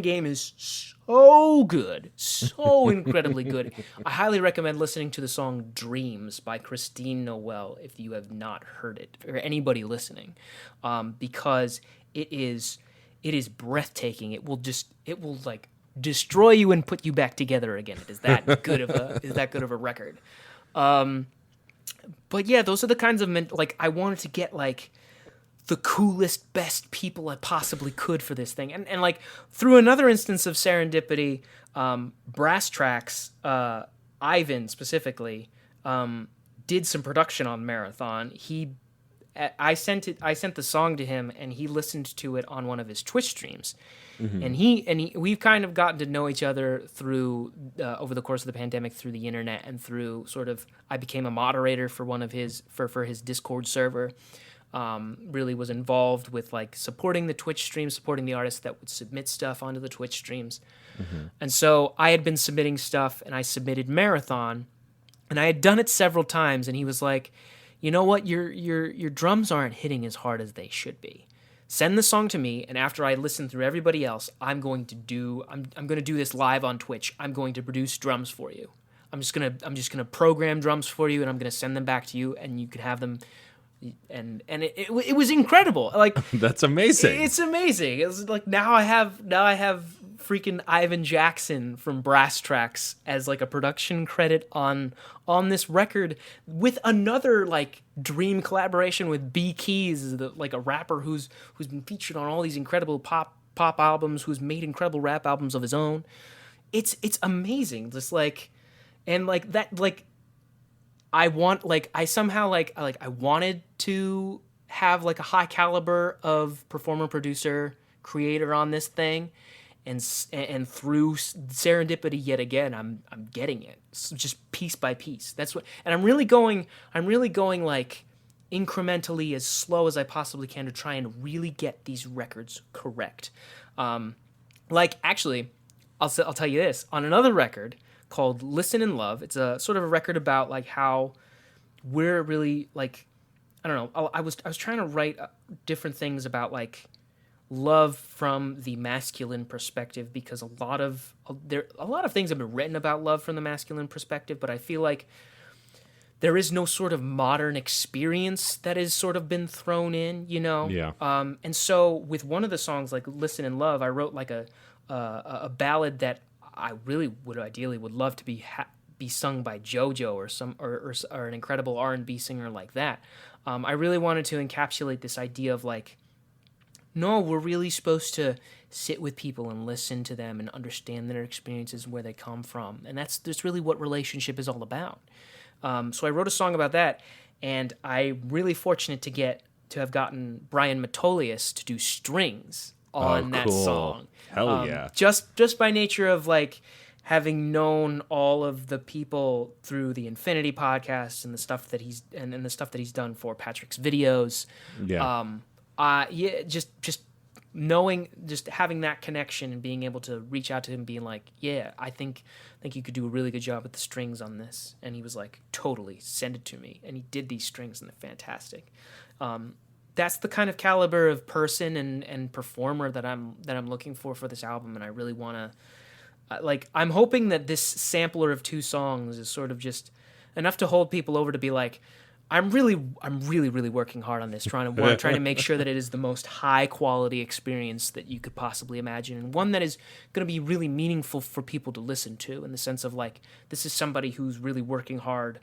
game is so good, so incredibly good. I highly recommend listening to the song "Dreams" by Christine Noel if you have not heard it, or anybody listening, because it is breathtaking. It will like destroy you and put you back together again. It is that good of a record. But yeah, those are the kinds of I wanted to get like the coolest, best people I possibly could for this thing, and like through another instance of serendipity, Brass Tracks, Ivan specifically, did some production on Marathon. I sent the song to him, and he listened to it on one of his Twitch streams. Mm-hmm. And we've kind of gotten to know each other through over the course of the pandemic, through the internet, and through sort of I became a moderator for one of his for his Discord server. Really was involved with like supporting the Twitch streams, supporting the artists that would submit stuff onto the Twitch streams. Mm-hmm. And so I had been submitting stuff, and I submitted Marathon, and I had done it several times, and he was like, "You know what? Your drums aren't hitting as hard as they should be. Send the song to me, and after I listen through everybody else, I'm going to do this live on Twitch. I'm going to produce drums for you. I'm just gonna program drums for you, and I'm gonna send them back to you, and you can have them." And it was incredible. Like that's amazing. It's amazing. It was like now I have freaking Ivan Jackson from Brass Tracks as like a production credit on this record, with another like dream collaboration with B Keys, like a rapper who's been featured on all these incredible pop albums, who's made incredible rap albums of his own. It's amazing. Just like, and like that, like I wanted to have like a high caliber of performer, producer, creator on this thing, and through serendipity yet again, I'm getting it. So just piece by piece. That's what, and I'm really going like incrementally as slow as I possibly can to try and really get these records correct. Like actually, I'll tell you this, on another record called Listen and Love, it's a sort of a record about like how we're really like, I don't know, I was trying to write different things about like love from the masculine perspective, because a lot of things have been written about love from the masculine perspective, but I feel like there is no sort of modern experience that has sort of been thrown in, you know? Yeah. And so with one of the songs, like Listen and Love, I wrote like a ballad that I really would love to be sung by JoJo or an incredible R&B singer like that. I really wanted to encapsulate this idea of like, no, we're really supposed to sit with people and listen to them and understand their experiences and where they come from. And that's really what relationship is all about. So I wrote a song about that, and I'm really fortunate to have gotten Brian Matolius to do strings on that song. Hell yeah. Just by nature of like having known all of the people through the Infinity podcast and the stuff that he's done for Patrick's videos. Yeah. Just knowing, just having that connection and being able to reach out to him, being like, yeah, I think you could do a really good job with the strings on this. And he was like, totally, send it to me. And he did these strings, and they're fantastic. That's the kind of caliber of person and performer that I'm looking for this album. And I really want to, I'm hoping that this sampler of 2 songs is sort of just enough to hold people over to be like, I'm really working hard on this, trying to make sure that it is the most high quality experience that you could possibly imagine, and one that is going to be really meaningful for people to listen to, in the sense of like, this is somebody who's really working hard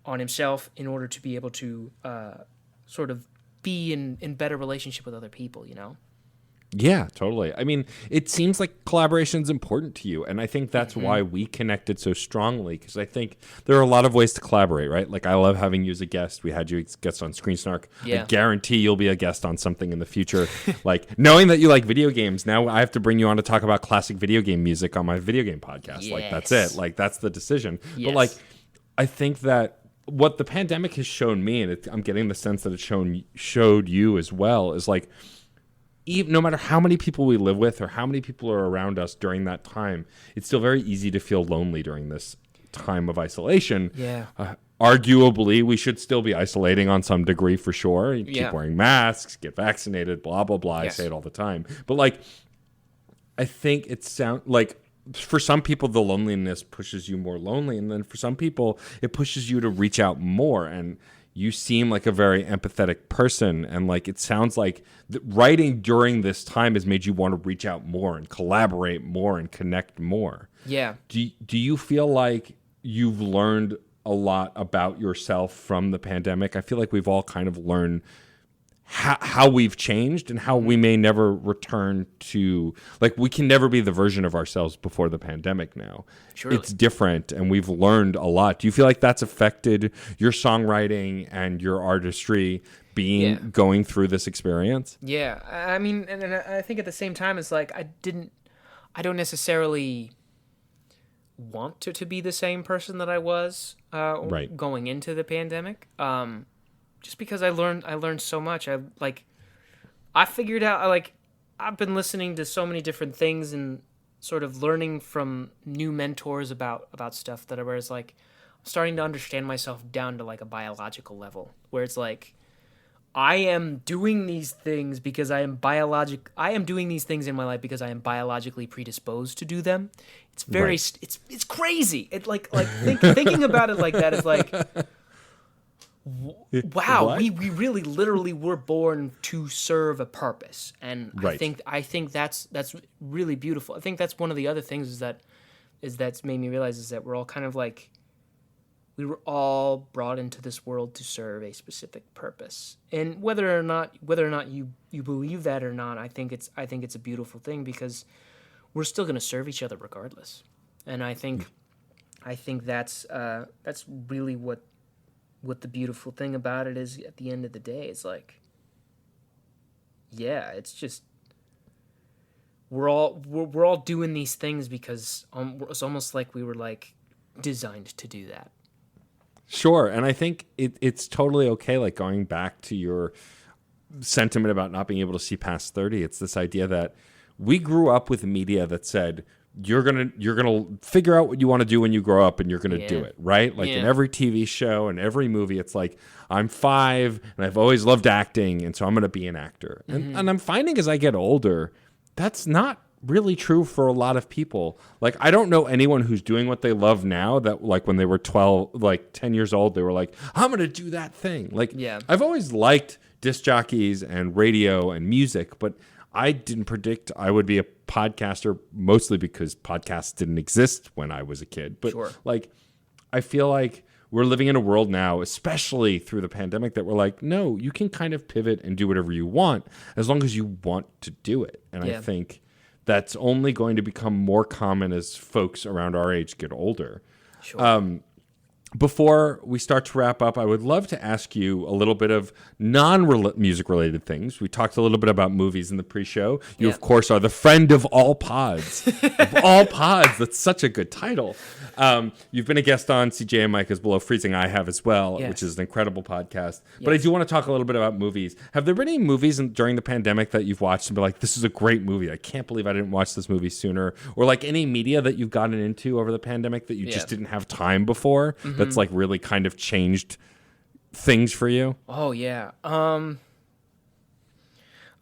on himself in order to be able to sort of be in better relationship with other people, you know? Yeah, totally. I mean, it seems like collaboration is important to you, and I think that's why we connected so strongly, because I think there are a lot of ways to collaborate, right? Like, I love having you as a guest. We had you as a guest on Screen Snark. Yeah. I guarantee you'll be a guest on something in the future. Like, knowing that you like video games, now I have to bring you on to talk about classic video game music on my video game podcast. Yes. Like, that's it. Like, that's the decision. Yes. But, like, I think that what the pandemic has shown me, and I'm getting the sense that it showed you as well, is like, no matter how many people we live with or how many people are around us during that time, it's still very easy to feel lonely during this time of isolation. Yeah. Arguably, we should still be isolating on some degree for sure. You Yeah. keep wearing masks, get vaccinated, blah, blah, blah. Yes. I say it all the time. But like, I think it sounds like for some people, the loneliness pushes you more lonely. And then for some people, it pushes you to reach out more. And you seem like a very empathetic person, and like it sounds like writing during this time has made you want to reach out more and collaborate more and connect more. Yeah. Do you feel like you've learned a lot about yourself from the pandemic? I feel like we've all kind of learned how we've changed and how we may never return to, like, we can never be the version of ourselves before the pandemic now. Surely. It's different, and we've learned a lot. Do you feel like that's affected your songwriting and your artistry going through this experience? Yeah. I mean, and I think at the same time, it's like, I don't necessarily want to be the same person that I was Right. going into the pandemic. Just because I learned so much. I figured out, I've been listening to so many different things and sort of learning from new mentors about stuff that where it's like, I'm starting to understand myself down to like a biological level, where it's like, I am doing these things because I am doing these things in my life because I am biologically predisposed to do them. It's very, Right. it's crazy. It thinking about it like that is like, wow, What? we really literally were born to serve a purpose, and Right. I think that's really beautiful. I think that's one of the other things that's made me realize is that we're all kind of like, we were all brought into this world to serve a specific purpose, and whether or not you believe that or not, I think it's a beautiful thing, because we're still going to serve each other regardless, and I think that's really what the beautiful thing about it is. At the end of the day, it's like, yeah, it's just we're all doing these things because it's almost like we were like designed to do that. Sure, and I think it's totally okay, like going back to your sentiment about not being able to see past 30. It's this idea that we grew up with media that said, you're gonna figure out what you want to do when you grow up, and you're gonna do it, right? Like in every TV show and every movie, it's like, I'm 5 and I've always loved acting, and so I'm gonna be an actor. And I'm finding as I get older, that's not really true for a lot of people. Like, I don't know anyone who's doing what they love now that, like, when they were 12, like 10 years old, they were like, I'm going to do that thing. Like, Yeah. I've always liked disc jockeys and radio and music, but I didn't predict I would be a podcaster, mostly because podcasts didn't exist when I was a kid. But Sure. like, I feel like we're living in a world now, especially through the pandemic, that we're like, no, you can kind of pivot and do whatever you want as long as you want to do it. And I think that's only going to become more common as folks around our age get older. Sure. Before we start to wrap up, I would love to ask you a little bit of non-music related things. We talked a little bit about movies in the pre-show. You, of course, are the friend of all pods. Of all pods. That's such a good title. You've been a guest on CJ and Micah's Below Freezing. I have as well, which is an incredible podcast. But I do want to talk a little bit about movies. Have there been any movies during the pandemic that you've watched and be like, this is a great movie. I can't believe I didn't watch this movie sooner. Or like any media that you've gotten into over the pandemic that you just didn't have time before, that's like really kind of changed things for you? Oh yeah. I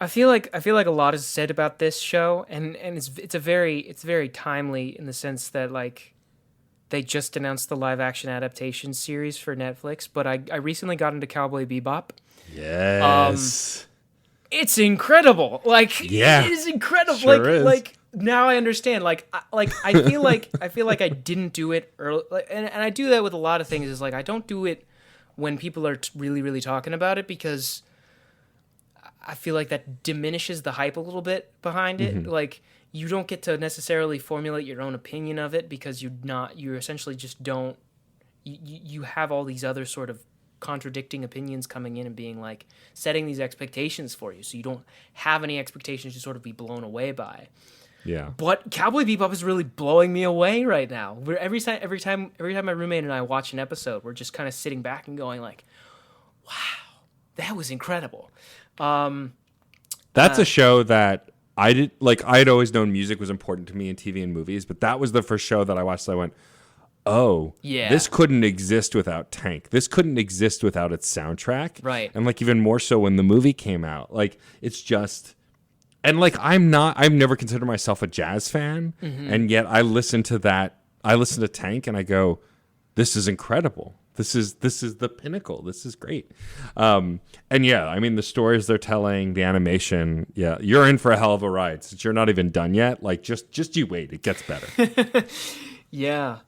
feel like a lot is said about this show, and it's very timely in the sense that like they just announced the live action adaptation series for Netflix, but I recently got into Cowboy Bebop. Yes. It's incredible. Like it is incredible. Sure is. Like now I understand. I feel like I didn't do it early, and I do that with a lot of things. Is like I don't do it when people are really really talking about it because I feel like that diminishes the hype a little bit behind it. Like you don't get to necessarily formulate your own opinion of it because you essentially just don't. You have all these other sort of contradicting opinions coming in and being like setting these expectations for you, so you don't have any expectations to sort of be blown away by. Yeah. But Cowboy Bebop is really blowing me away right now. Every time my roommate and I watch an episode, we're just kind of sitting back and going like, "Wow, that was incredible." That's a show that I did like. I had always known music was important to me in TV and movies, but that was the first show that I watched that I went, oh, yeah, this couldn't exist without Tank. This couldn't exist without its soundtrack. Right. And like even more so when the movie came out. Like it's just, and like I've never considered myself a jazz fan, and yet I listen to Tank and I go, this is incredible. This is the pinnacle. This is great. And yeah, I mean the stories they're telling, the animation, yeah, you're in for a hell of a ride since you're not even done yet. Like just you wait, it gets better. Yeah.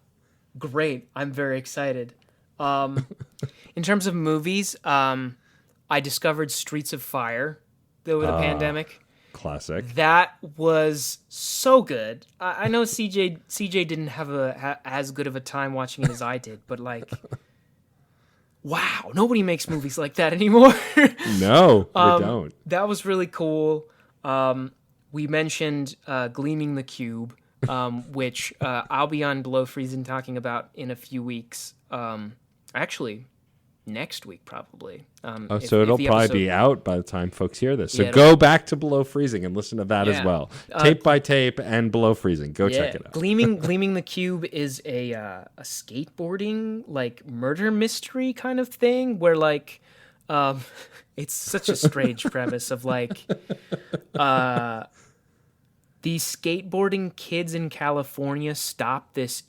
Great. I'm very excited. In terms of movies, I discovered Streets of Fire over the pandemic. Classic. That was so good. I know CJ didn't have as good of a time watching it as I did, but like, wow, nobody makes movies like that anymore. No, they don't. That was really cool. We mentioned Gleaming the Cube. Which I'll be on Below Freezing talking about in a few weeks. Actually, next week probably. So it'll probably be out by the time folks hear this. So Yeah, go back to Below Freezing and listen to that as well. Tape by Tape and Below Freezing. Go check it out. Gleaming the Cube is a skateboarding like murder mystery kind of thing where like it's such a strange premise of like these skateboarding kids in California stop this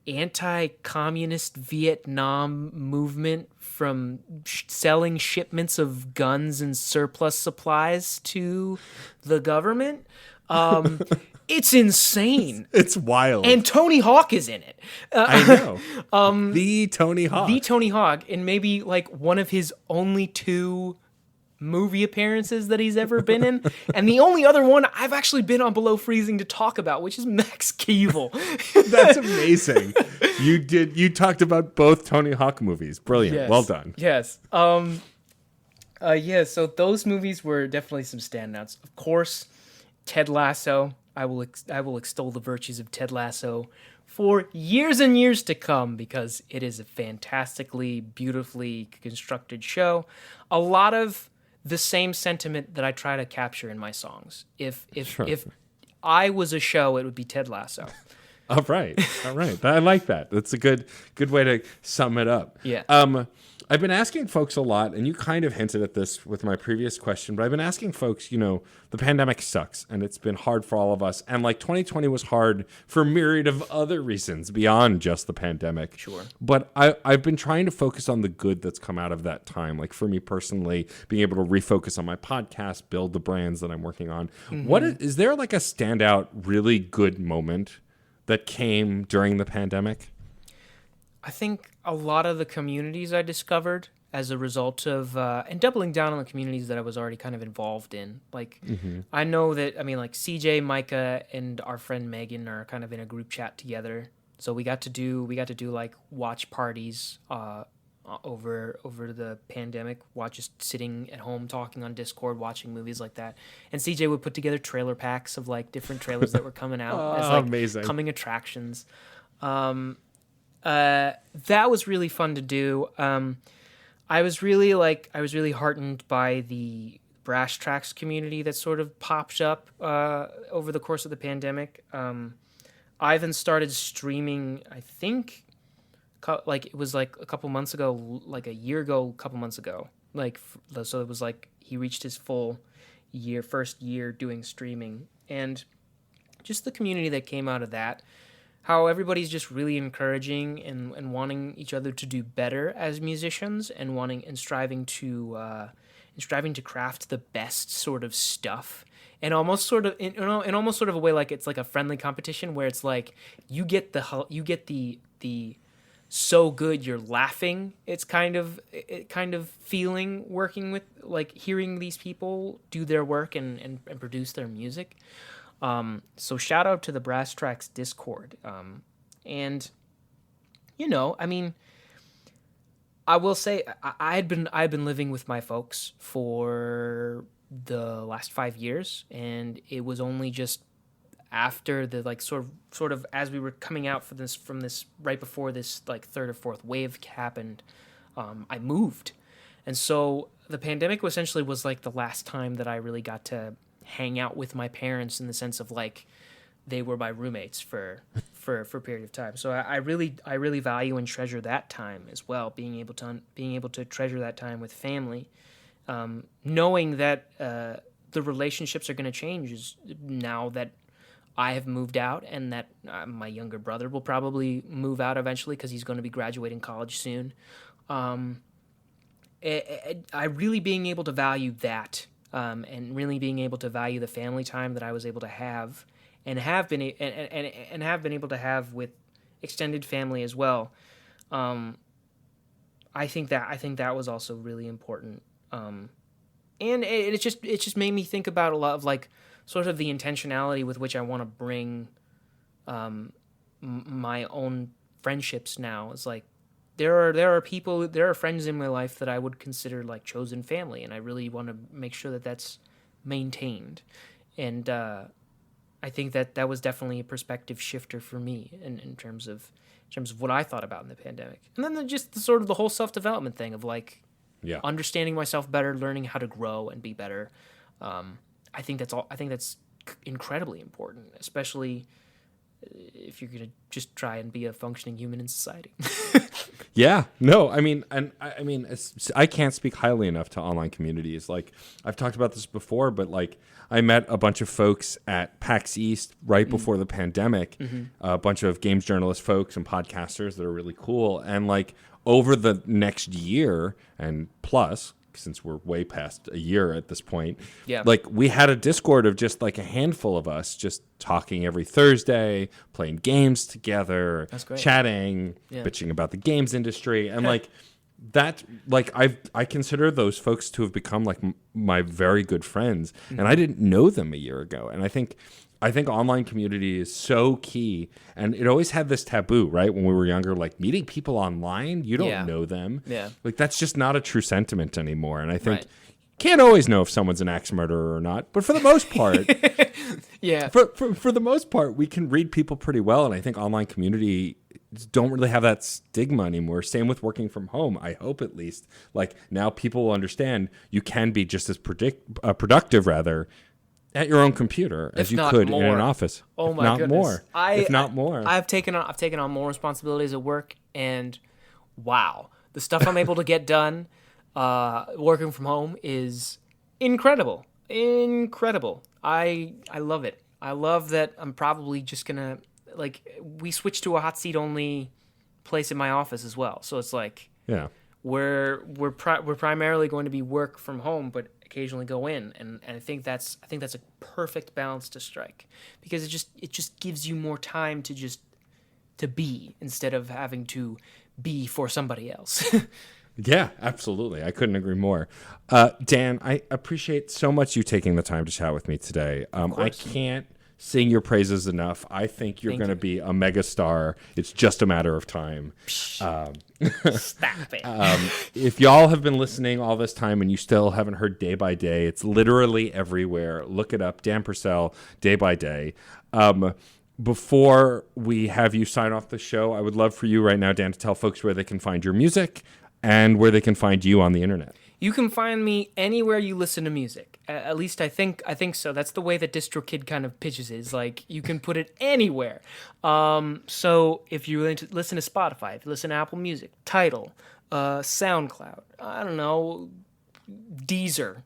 anti-communist Vietnam movement from selling shipments of guns and surplus supplies to the government. It's insane. It's wild. And Tony Hawk is in it. I know. The Tony Hawk, and maybe like one of his only two movie appearances that he's ever been in, and the only other one I've actually been on Below Freezing to talk about, which is Max Keeble. That's amazing. You talked about both Tony Hawk movies. Brilliant. Yes. Well done. Yes. So those movies were definitely some standouts. Of course, Ted Lasso. I will extol the virtues of Ted Lasso for years and years to come because it is a fantastically, beautifully constructed show. A lot of the same sentiment that I try to capture in my songs. If I was a show, it would be Ted Lasso. All right. All right. I like that. That's a good way to sum it up. Yeah. I've been asking folks a lot, and you kind of hinted at this with my previous question, but I've been asking folks, the pandemic sucks, and it's been hard for all of us. And 2020 was hard for a myriad of other reasons beyond just the pandemic. Sure. But I've been trying to focus on the good that's come out of that time. Like for me personally, being able to refocus on my podcast, build the brands that I'm working on. Mm-hmm. Is there like a standout, really good moment that came during the pandemic? I think a lot of the communities I discovered as a result of, and doubling down on the communities that I was already kind of involved in. Like, I know that, like CJ, Micah, and our friend Megan are kind of in a group chat together. So we got to do like watch parties over the pandemic, just sitting at home talking on Discord, watching movies like that. And CJ would put together trailer packs of like different trailers that were coming out as like amazing. Coming attractions. That was really fun to do. I was really heartened by the brass tracks community that sort of popped up over the course of the pandemic. Ivan started streaming, I think, it was like a couple months ago, like a year ago, a couple months ago. So it was like he reached his first year doing streaming, and just the community that came out of that. How everybody's just really encouraging and wanting each other to do better as musicians, and striving to craft the best sort of stuff, and almost sort of in almost sort of a way like it's like a friendly competition where it's like you get the so good you're laughing. It's kind of feeling working with like hearing these people do their work and produce their music. So shout out to the Brass Tracks Discord. And I will say I'd been living with my folks for the last 5 years, and it was only just after the like sort of as we were coming out from this right before this like third or fourth wave happened, I moved. And so the pandemic essentially was like the last time that I really got to hang out with my parents in the sense of like they were my roommates for a period of time. So I really value and treasure that time as well, being able to treasure that time with family, knowing that the relationships are going to change now that I have moved out, and that my younger brother will probably move out eventually because he's going to be graduating college soon. I really being able to value that. And really being able to value the family time that I was able to have, and have been able to have with extended family as well. I think that was also really important. And it just made me think about a lot of like sort of the intentionality with which I want to bring my own friendships now. It's like there are friends in my life that I would consider like chosen family, and I really want to make sure that that's maintained. And I think that was definitely a perspective shifter for me in terms of what I thought about in the pandemic. And then just the whole self-development thing of like understanding myself better, learning how to grow and be better. I think that's incredibly important, especially if you're going to just try and be a functioning human in society. Yeah, no, I can't speak highly enough to online communities. Like I've talked about this before, but like I met a bunch of folks at PAX East right before the pandemic, a bunch of games journalist folks and podcasters that are really cool. And like over the next year and plus, since we're way past a year at this point, like we had a Discord of just like a handful of us just talking every Thursday, playing games together, chatting, bitching about the games industry. And like that, like I consider those folks to have become like my very good friends, and I didn't know them a year ago. And I think online community is so key, and it always had this taboo, right? When we were younger, like meeting people online, you don't know them. Yeah. Like that's just not a true sentiment anymore. And I think you can't always know if someone's an axe murderer or not, but for the most part, for the most part, we can read people pretty well. And I think online community don't really have that stigma anymore. Same with working from home, I hope at least. Like now people will understand you can be just as productive rather at your own computer as If you not could in more. an office. Oh if my not goodness. more. If not more. I've taken on more responsibilities at work, and wow, the stuff I'm able to get done working from home is incredible. Incredible. I love it. I love that I'm probably just gonna, like, we switched to a hot seat only place in my office as well. So it's like Yeah. we're primarily going to be work from home, but occasionally go in, and I think that's a perfect balance to strike, because it just gives you more time to be, instead of having to be for somebody else. Yeah, absolutely. I couldn't agree more. Dan, I appreciate so much you taking the time to chat with me today. I can't sing your praises enough. I think you're going to be a mega star. It's just a matter of time. Stop it. If y'all have been listening all this time and you still haven't heard Day by Day, it's literally everywhere. Look it up, Dan Purcell, Day by Day. Before we have you sign off the show, I would love for you right now, Dan, to tell folks where they can find your music and where they can find you on the internet. You can find me anywhere you listen to music. At least I think so. That's the way that DistroKid kind of pitches it. Is like you can put it anywhere. So if you listen to Spotify, if you listen to Apple Music, Tidal, SoundCloud, I don't know, Deezer.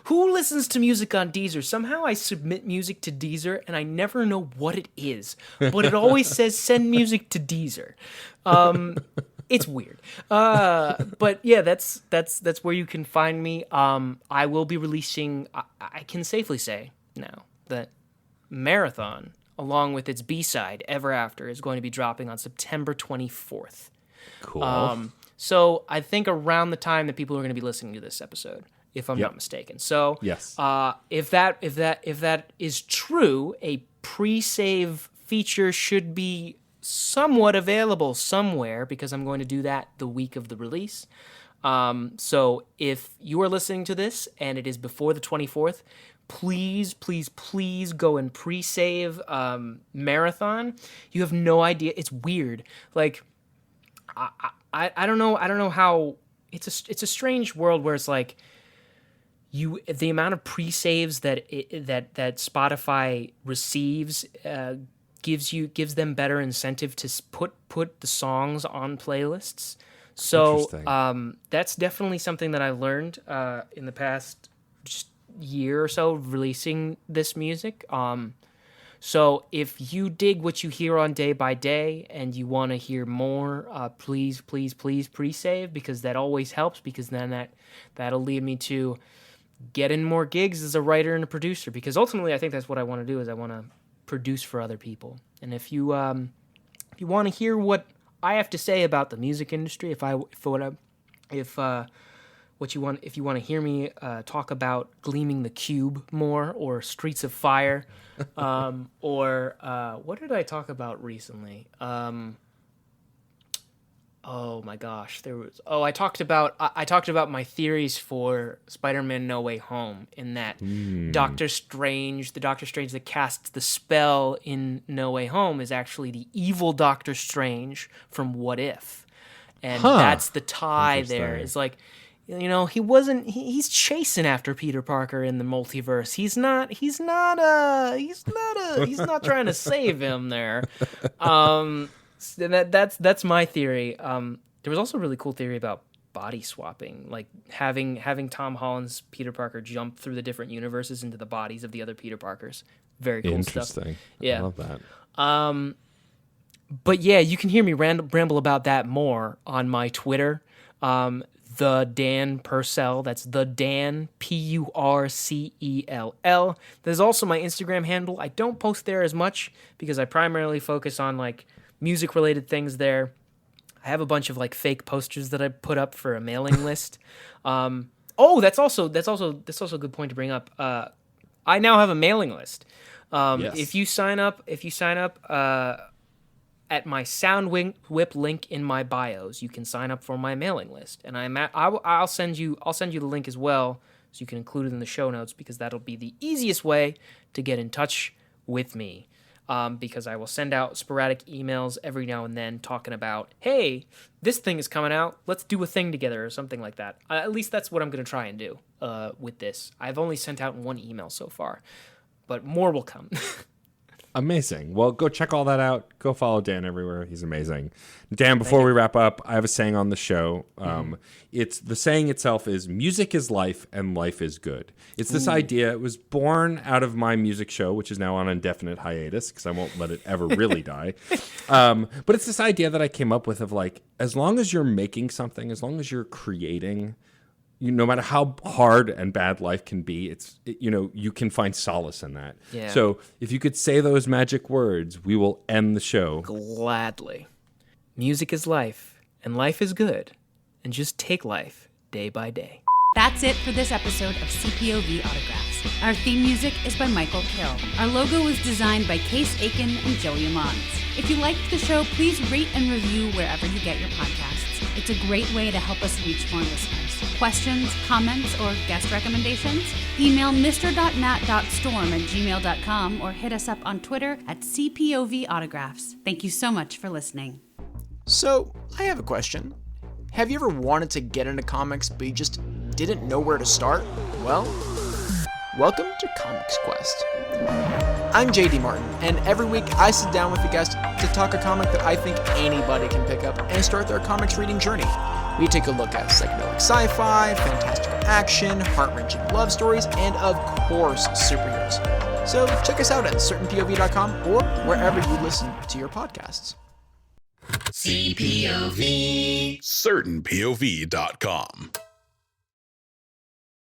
Who listens to music on Deezer? Somehow I submit music to Deezer and I never know what it is, but it always says send music to Deezer. It's weird. But yeah, that's where you can find me. I will be releasing, I can safely say now that Marathon, along with its B-side, Ever After, is going to be dropping on September 24th. Cool. So I think around the time that people are going to be listening to this episode, if I'm not mistaken. So yes. If that is true, a pre-save feature should be somewhat available somewhere, because I'm going to do that the week of the release. So if you are listening to this and it is before the 24th, please go and pre-save Marathon. You have no idea. It's weird. Like I don't know how it's a strange world where it's like the amount of pre-saves that Spotify receives gives them better incentive to put the songs on playlists. So that's definitely something that I learned in the past just year or so releasing this music. So if you dig what you hear on Day by Day and you want to hear more, please pre-save, because that always helps, because then that'll lead me to get in more gigs as a writer and a producer, because ultimately I think that's what I want to do, is I want to produce for other people. And if you want to hear what I have to say about the music industry, if you want to hear me talk about Gleaming the Cube more, or Streets of Fire, or what did I talk about recently? Oh my gosh, I talked about my theories for Spider-Man No Way Home, in that the Doctor Strange that casts the spell in No Way Home is actually the evil Doctor Strange from What If. And that's the tie there. It's like, he's chasing after Peter Parker in the multiverse. He's not trying to save him there. That's my theory. There was also a really cool theory about body swapping, like having Tom Holland's Peter Parker jump through the different universes into the bodies of the other Peter Parkers. Very cool stuff. Interesting. Yeah. I love that. But yeah, you can hear me ramble about that more on my Twitter. The Dan Purcell. That's the Dan Purcell. There's also my Instagram handle. I don't post there as much because I primarily focus on like music related things there. I have a bunch of like fake posters that I put up for a mailing list. That's also a good point to bring up. I now have a mailing list. Yes. If you sign up at my SoundWhip link in my bios, you can sign up for my mailing list, and I'll send you the link as well, so you can include it in the show notes, because that'll be the easiest way to get in touch with me. because I will send out sporadic emails every now and then talking about, hey, this thing is coming out. Let's do a thing together or something like that. At least that's what I'm going to try and do with this. I've only sent out one email so far, but more will come. Amazing. Well, go check all that out. Go follow Dan everywhere. He's amazing. Dan, before we wrap up, I have a saying on the show. It's the saying itself is music is life and life is good. It's this idea. It was born out of my music show, which is now on indefinite hiatus because I won't let it ever really die. But it's this idea that I came up with of like, as long as you're making something, as long as you're creating, no matter how hard and bad life can be, you can find solace in that. Yeah. So if you could say those magic words, we will end the show. Gladly. Music is life, and life is good, and just take life day by day. That's it for this episode of CPOV Autographs. Our theme music is by Michael Kill. Our logo was designed by Case Aiken and Joey Mons. If you liked the show, please rate and review wherever you get your podcasts. It's a great way to help us reach more listeners. Questions, comments, or guest recommendations? Email mr.nat.storm@gmail.com or hit us up on Twitter at CPOV Autographs. Thank you so much for listening. So, I have a question. Have you ever wanted to get into comics, but you just didn't know where to start? Well, welcome to Comics Quest. I'm JD Martin, and every week I sit down with a guest to talk a comic that I think anybody can pick up and start their comics reading journey. We take a look at psychedelic sci-fi, fantastical action, heart-wrenching love stories, and of course, superheroes. So check us out at certainpov.com or wherever you listen to your podcasts. CPOV. CertainPOV.com.